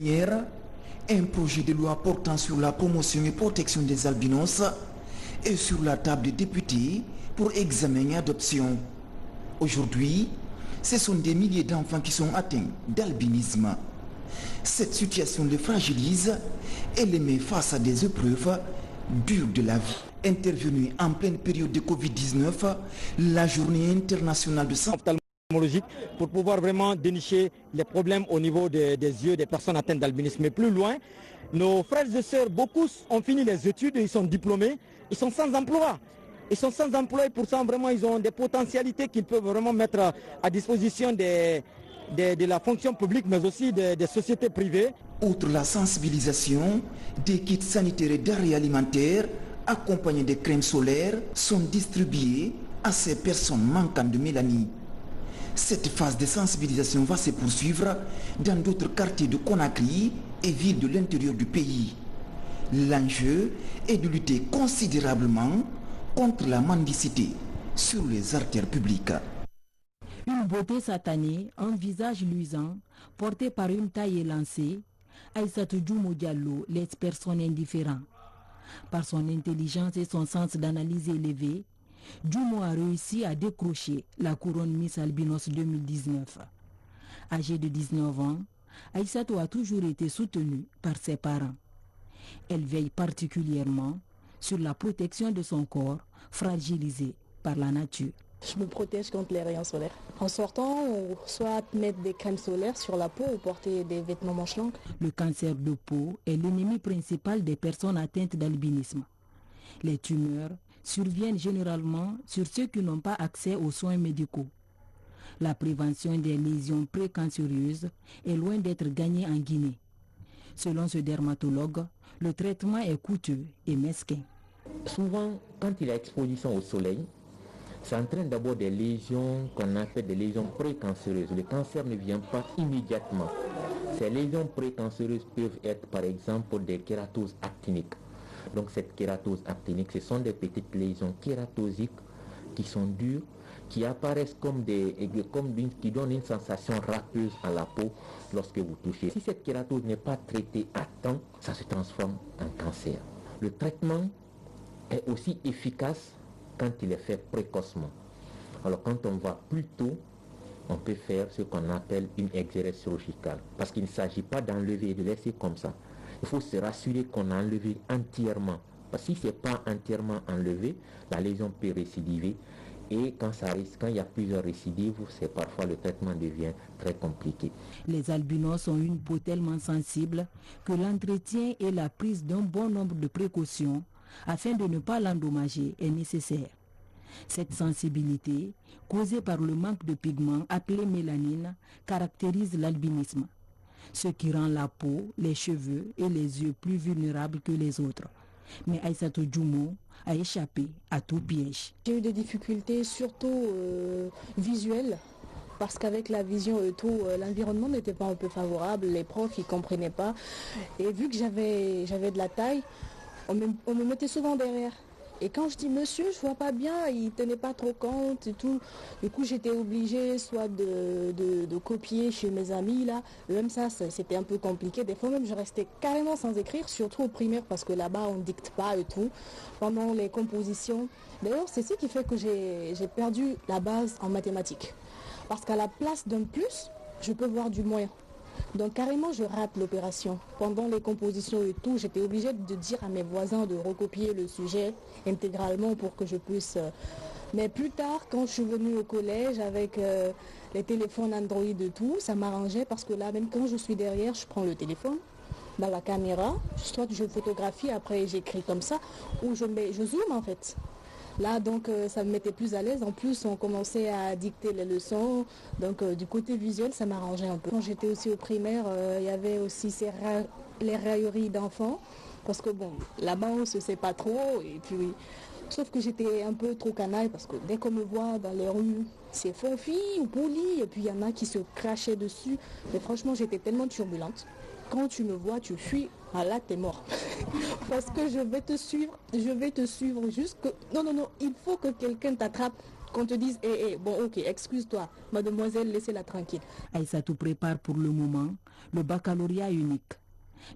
Hier, un projet de loi portant sur la promotion et protection des albinos est sur la table des députés pour examen et adoption. Aujourd'hui, ce sont des milliers d'enfants qui sont atteints d'albinisme. Cette situation les fragilise et les met face à des épreuves dures de la vie. Intervenue en pleine période de Covid-19, la journée internationale de santé pour pouvoir vraiment dénicher les problèmes au niveau des yeux des personnes atteintes d'albinisme. Mais plus loin, nos frères et sœurs, beaucoup ont fini les études, ils sont diplômés, ils sont sans emploi. Ils sont sans emploi et pourtant vraiment ils ont des potentialités qu'ils peuvent vraiment mettre à disposition de la fonction publique mais aussi des sociétés privées. Outre la sensibilisation, des kits sanitaires et denrées alimentaires accompagnés de crèmes solaires sont distribués à ces personnes manquant de mélanine. Cette phase de sensibilisation va se poursuivre dans d'autres quartiers de Conakry et villes de l'intérieur du pays. L'enjeu est de lutter considérablement contre la mendicité sur les artères publiques. Une beauté satanée, un visage luisant, porté par une taille élancée, Aïssatou Djoumo Diallo laisse personne indifférent. Par son intelligence et son sens d'analyse élevé, Djoumo a réussi à décrocher la couronne Miss Albinos 2019. Âgée de 19 ans, Aïssatou a toujours été soutenue par ses parents. Elle veille particulièrement sur la protection de son corps fragilisé par la nature. Je me protège contre les rayons solaires. En sortant, soit mettre des crèmes solaires sur la peau ou porter des vêtements manches longues. Le cancer de peau est l'ennemi principal des personnes atteintes d'albinisme. Les tumeurs surviennent généralement sur ceux qui n'ont pas accès aux soins médicaux. La prévention des lésions précancéreuses est loin d'être gagnée en Guinée. Selon ce dermatologue, le traitement est coûteux et mesquin. Souvent, quand il y a exposition au soleil, ça entraîne d'abord des lésions qu'on appelle des lésions précancéreuses. Le cancer ne vient pas immédiatement. Ces lésions précancéreuses peuvent être par exemple des kératoses actiniques. Donc cette kératose actinique, ce sont des petites lésions kératosiques qui sont dures, qui apparaissent qui donnent une sensation râpeuse à la peau lorsque vous touchez. Si cette kératose n'est pas traitée à temps, ça se transforme en cancer. Le traitement est aussi efficace quand il est fait précocement. Alors quand on va plus tôt, on peut faire ce qu'on appelle une exérèse chirurgicale. Parce qu'il ne s'agit pas d'enlever et de laisser comme ça. Il faut se rassurer qu'on a enlevé entièrement. Parce que si ce n'est pas entièrement enlevé, la lésion peut récidiver. Et quand il y a plusieurs récidives, parfois le traitement devient très compliqué. Les albinos ont une peau tellement sensible que l'entretien et la prise d'un bon nombre de précautions afin de ne pas l'endommager est nécessaire. Cette sensibilité, causée par le manque de pigments appelé mélanine, caractérise l'albinisme, ce qui rend la peau, les cheveux et les yeux plus vulnérables que les autres. Mais Aïssatou Djoumo a échappé à tout piège. J'ai eu des difficultés surtout visuelles, parce qu'avec la vision et tout, l'environnement n'était pas un peu favorable, les profs ils ne comprenaient pas. Et vu que j'avais de la taille, on me mettait souvent derrière. Et quand je dis monsieur, je vois pas bien, il ne tenait pas trop compte et tout. Du coup, j'étais obligée soit de copier chez mes amis là. Même ça, c'était un peu compliqué. Des fois même, je restais carrément sans écrire, surtout au primaire, parce que là-bas, on ne dicte pas et tout. Pendant les compositions. D'ailleurs, c'est ce qui fait que j'ai perdu la base en mathématiques. Parce qu'à la place d'un plus, je peux voir du moins. Donc carrément je rate l'opération. Pendant les compositions et tout, j'étais obligée de dire à mes voisins de recopier le sujet intégralement pour que je puisse... Mais plus tard, quand je suis venue au collège avec les téléphones Android et tout, ça m'arrangeait parce que là, même quand je suis derrière, je prends le téléphone dans la caméra, soit je photographie, après j'écris comme ça, ou je zoome en fait. Là, donc, ça me mettait plus à l'aise. En plus, on commençait à dicter les leçons. Donc, du côté visuel, ça m'arrangeait un peu. Quand j'étais aussi au primaire, il y avait aussi les railleries d'enfants. Parce que, bon, là-bas, on ne se sait pas trop. Et puis, sauf que j'étais un peu trop canaille. Parce que dès qu'on me voit dans les rues, c'est fille ou poli. Et puis, il y en a qui se crachaient dessus. Mais franchement, j'étais tellement turbulente. Quand tu me vois, tu fuis. Ah là, t'es mort. Parce que je vais te suivre jusque... Non, il faut que quelqu'un t'attrape Qu'on te dise, bon ok, excuse-toi, mademoiselle, laissez-la tranquille. Aïssatou prépare pour le moment le baccalauréat unique,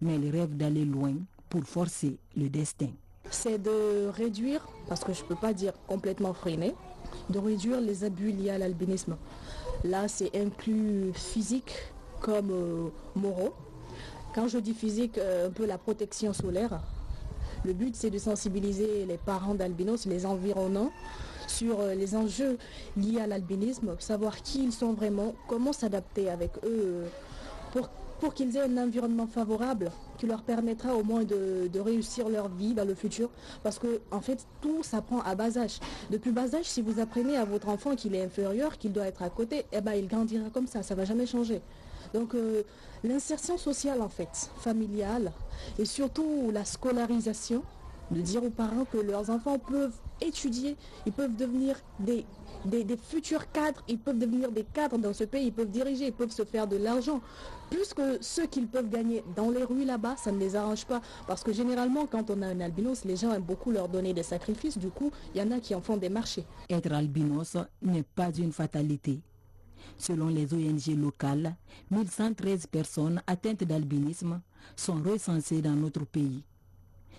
mais elle rêve d'aller loin pour forcer le destin. C'est de réduire, parce que je ne peux pas dire complètement freiner, de réduire les abus liés à l'albinisme. Là, c'est inclus physique comme moraux. Quand je dis physique, un peu la protection solaire. Le but, c'est de sensibiliser les parents d'albinos, les environnants, sur les enjeux liés à l'albinisme, savoir qui ils sont vraiment, comment s'adapter avec eux pour qu'ils aient un environnement favorable qui leur permettra au moins de réussir leur vie dans le futur. Parce que en fait, tout s'apprend à bas âge. Depuis bas âge, si vous apprenez à votre enfant qu'il est inférieur, qu'il doit être à côté, il grandira comme ça ne va jamais changer. Donc l'insertion sociale en fait, familiale, et surtout la scolarisation, de dire aux parents que leurs enfants peuvent étudier, ils peuvent devenir des futurs cadres, ils peuvent devenir des cadres dans ce pays, ils peuvent diriger, ils peuvent se faire de l'argent. Plus que ceux qu'ils peuvent gagner dans les rues là-bas, ça ne les arrange pas. Parce que généralement, quand on a un albinos, les gens aiment beaucoup leur donner des sacrifices. Du coup, il y en a qui en font des marchés. Être albinos n'est pas une fatalité. Selon les ONG locales, 1113 personnes atteintes d'albinisme sont recensées dans notre pays.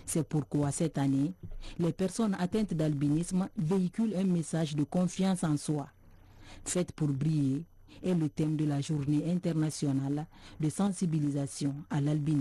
C'est pourquoi cette année, les personnes atteintes d'albinisme véhiculent un message de confiance en soi. Faites pour briller est le thème de la journée internationale de sensibilisation à l'albinisme.